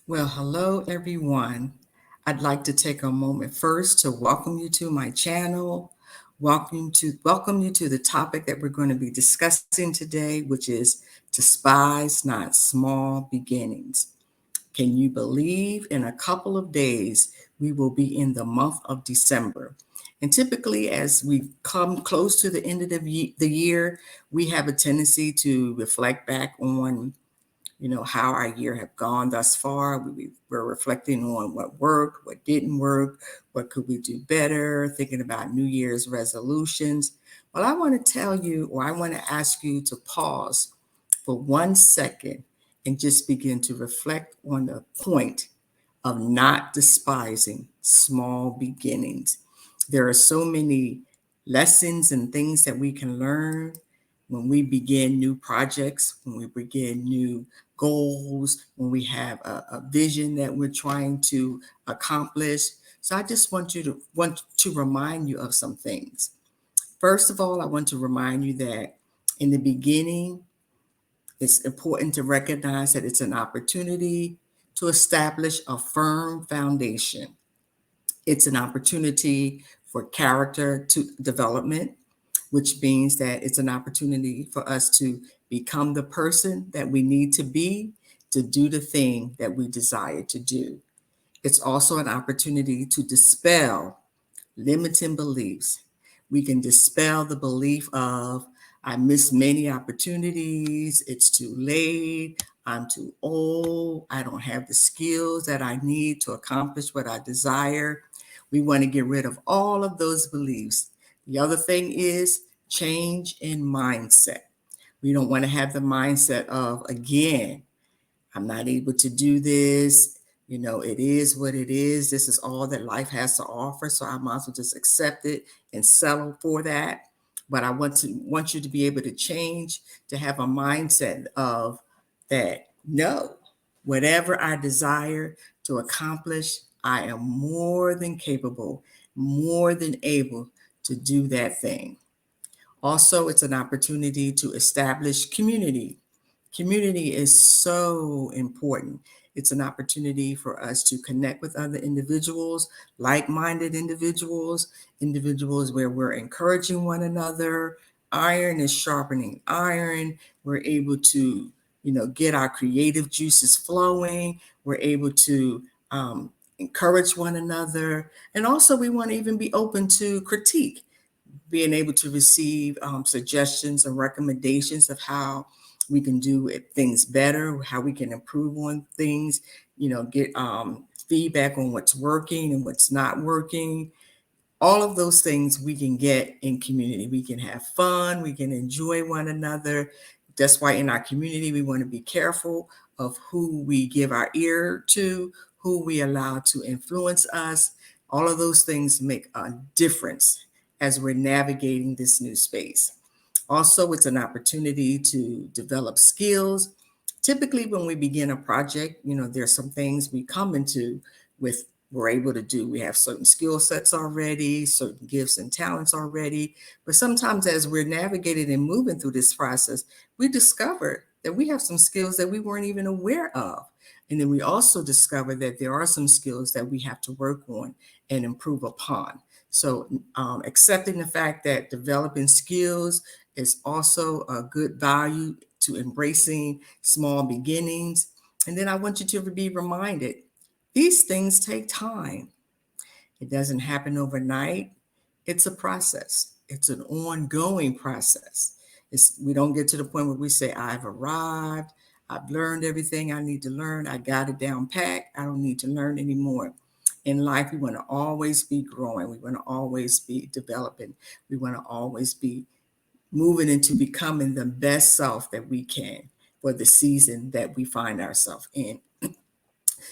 Well, hello everyone. I'd like to take a moment first to welcome you to my channel. Welcome you to the topic that we're going to be discussing today, which is despise not small beginnings. Can you believe in a couple of days we will be in the month of December? And typically, as we come close to the end of the year, we have a tendency to reflect back on how our year have gone thus far. We're reflecting on what worked, what didn't work, what could we do better, thinking about New Year's resolutions. Well, I want to tell you, or I want to ask you to pause for 1 second and just begin to reflect on the point of not despising small beginnings. There are so many lessons and things that we can learn when we begin new projects, when we begin new goals, when we have a vision that we're trying to accomplish. So I just want to remind you of some things. First of all, I want to remind you that in the beginning, it's important to recognize that it's an opportunity to establish a firm foundation. It's an opportunity for character to development, which means that it's an opportunity for us to become the person that we need to be to do the thing that we desire to do. It's also an opportunity to dispel limiting beliefs. We can dispel the belief of, I missed many opportunities, it's too late, I'm too old, I don't have the skills that I need to accomplish what I desire. We want to get rid of all of those beliefs. The other thing is change in mindset. We don't want to have the mindset of, again, I'm not able to do this. It is what it is. This is all that life has to offer. So I might as well just accept it and settle for that. But I want you to be able to change, to have a mindset of that. No, whatever I desire to accomplish, I am more than capable, more than able to do that thing. Also, it's an opportunity to establish community. Community is so important. It's an opportunity for us to connect with other individuals, like-minded individuals, individuals where we're encouraging one another. Iron is sharpening iron. We're able to, get our creative juices flowing. We're able to encourage one another. And also, we want to even be open to critique, being able to receive suggestions and recommendations of how we can do things better, how we can improve on things, get feedback on what's working and what's not working. All of those things we can get in community. We can have fun, we can enjoy one another. That's why in our community, we want to be careful of who we give our ear to, who we allow to influence us. All of those things make a difference as we're navigating this new space. Also, it's an opportunity to develop skills. Typically, when we begin a project, there's some things we come into with we're able to do. We have certain skill sets already, certain gifts and talents already. But sometimes as we're navigating and moving through this process, we discover that we have some skills that we weren't even aware of. And then we also discover that there are some skills that we have to work on and improve upon. So accepting the fact that developing skills is also a good value to embracing small beginnings. And then I want you to be reminded, these things take time. It doesn't happen overnight. It's a process. It's an ongoing process. We don't get to the point where we say, I've arrived. I've learned everything I need to learn. I got it down pat. I don't need to learn anymore. In life, we want to always be growing. We want to always be developing. We want to always be moving into becoming the best self that we can for the season that we find ourselves in.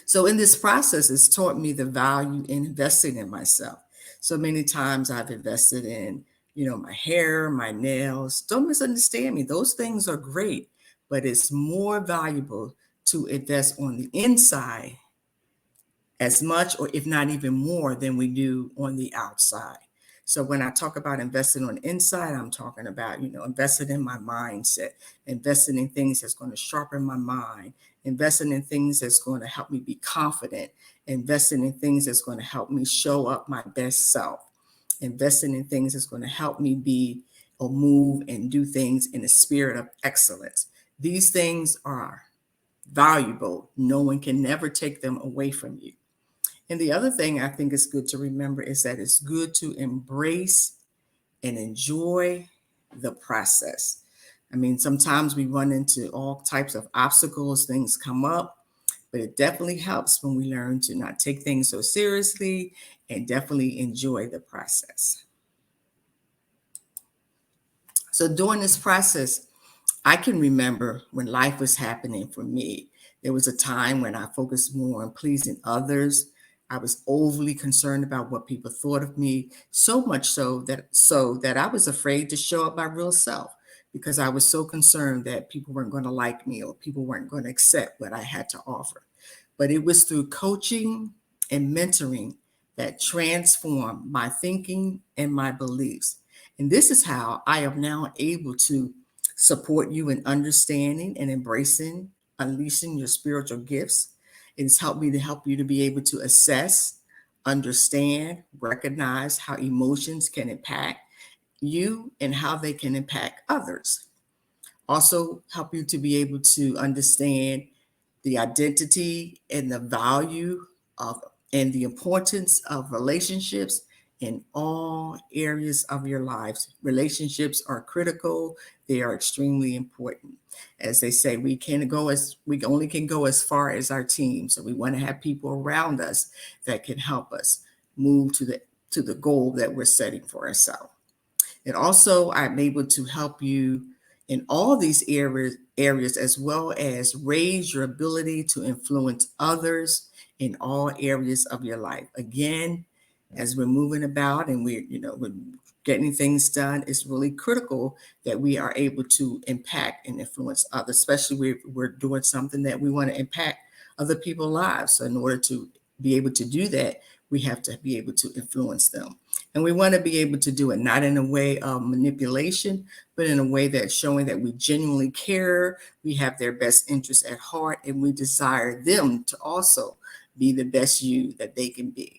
So in this process, it's taught me the value in investing in myself. So many times I've invested in, my hair, my nails. Don't misunderstand me. Those things are great, but it's more valuable to invest on the inside as much or if not even more than we do on the outside. So when I talk about investing on the inside, I'm talking about, investing in my mindset, investing in things that's going to sharpen my mind, investing in things that's going to help me be confident, investing in things that's going to help me show up my best self, investing in things that's going to help me be or move and do things in a spirit of excellence. These things are valuable. No one can never take them away from you. And the other thing I think is good to remember is that it's good to embrace and enjoy the process. I mean, sometimes we run into all types of obstacles, things come up, but it definitely helps when we learn to not take things so seriously and definitely enjoy the process. So during this process, I can remember when life was happening for me. There was a time when I focused more on pleasing others. I was overly concerned about what people thought of me, so much so that I was afraid to show up my real self because I was so concerned that people weren't going to like me or people weren't going to accept what I had to offer. But it was through coaching and mentoring that transformed my thinking and my beliefs. And this is how I am now able to support you in understanding and embracing, unleashing your spiritual gifts. It has helped me to help you to be able to assess, understand, recognize how emotions can impact you and how they can impact others. Also, help you to be able to understand the identity and the value of and the importance of relationships in all areas of your lives. Relationships are critical. They are extremely important. As they say, we only can go as far as our team. So we want to have people around us that can help us move to the goal that we're setting for ourselves. And also, I'm able to help you in all these areas as well as raise your ability to influence others in all areas of your life. Again, as we're moving about and we're getting things done, it's really critical that we are able to impact and influence others, especially if we're doing something that we want to impact other people's lives. So in order to be able to do that, we have to be able to influence them. And we want to be able to do it not in a way of manipulation, but in a way that's showing that we genuinely care, we have their best interests at heart, and we desire them to also be the best you that they can be.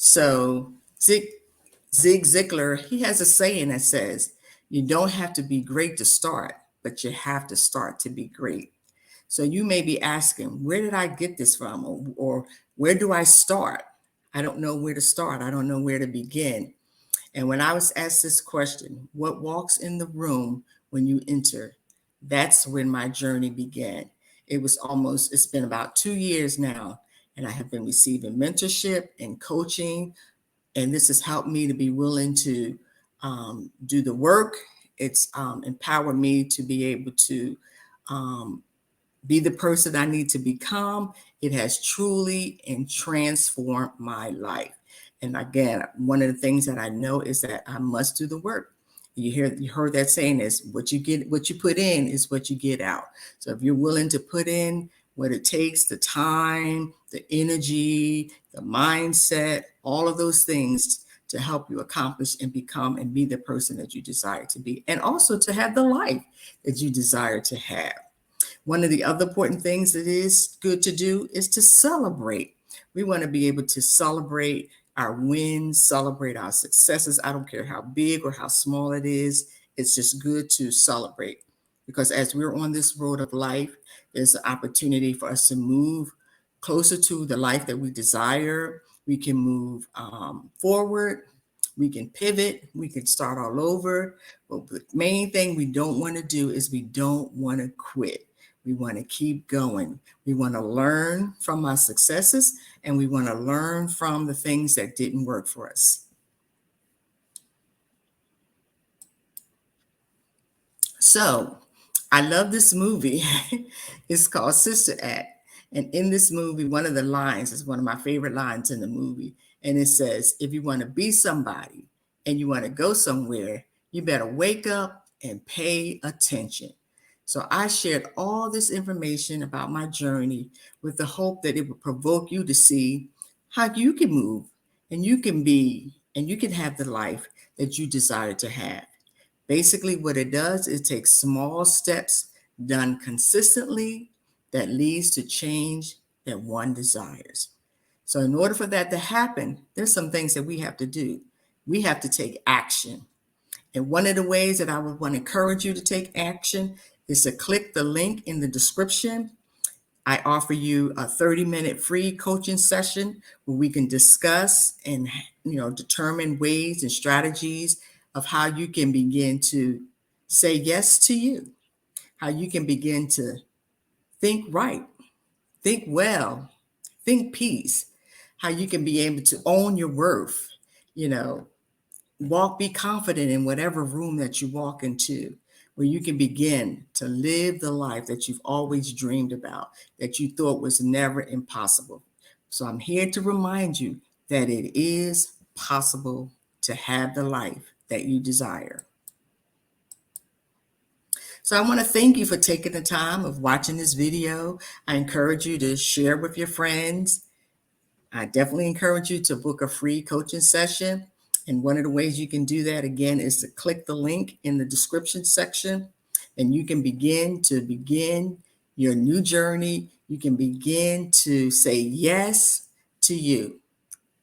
So Zig Ziglar, he has a saying that says, you don't have to be great to start, but you have to start to be great. So you may be asking, where did I get this from? Or where do I start? I don't know where to start. I don't know where to begin. And when I was asked this question, what walks in the room when you enter? That's when my journey began. It's been about 2 years now, and I have been receiving mentorship and coaching. And this has helped me to be willing to do the work. It's empowered me to be able to um, be the person I need to become. It has truly and transformed my life. And again, one of the things that I know is that I must do the work. You heard that saying is what you put in is what you get out. So if you're willing to put in what it takes, the time, the energy, the mindset, all of those things to help you accomplish and become and be the person that you desire to be, and also to have the life that you desire to have. One of the other important things that is good to do is to celebrate. We want to be able to celebrate our wins, celebrate our successes. I don't care how big or how small it is. It's just good to celebrate because as we're on this road of life, there's an opportunity for us to move closer to the life that we desire. We can move forward. We can pivot. We can start all over. But the main thing we don't want to do is we don't want to quit. We want to keep going. We want to learn from our successes and we want to learn from the things that didn't work for us. So I love this movie. It's called Sister Act. And in this movie, one of the lines is one of my favorite lines in the movie. And it says, if you want to be somebody and you want to go somewhere, you better wake up and pay attention. So I shared all this information about my journey with the hope that it would provoke you to see how you can move and you can be and you can have the life that you desire to have. Basically, what it does is take small steps done consistently that leads to change that one desires. So in order for that to happen, there's some things that we have to do. We have to take action. And one of the ways that I would want to encourage you to take action is to click the link in the description. I offer you a 30-minute free coaching session where we can discuss and determine ways and strategies of how you can begin to say yes to you, how you can begin to think right, think well, think peace, how you can be able to own your worth, you know, be confident in whatever room that you walk into, where you can begin to live the life that you've always dreamed about, that you thought was never impossible. So I'm here to remind you that it is possible to have the life that you desire. So I want to thank you for taking the time of watching this video. I encourage you to share with your friends. I definitely encourage you to book a free coaching session. And one of the ways you can do that, again, is to click the link in the description section, and you can begin your new journey. You can begin to say yes to you.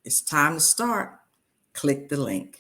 It's time to start. Click the link.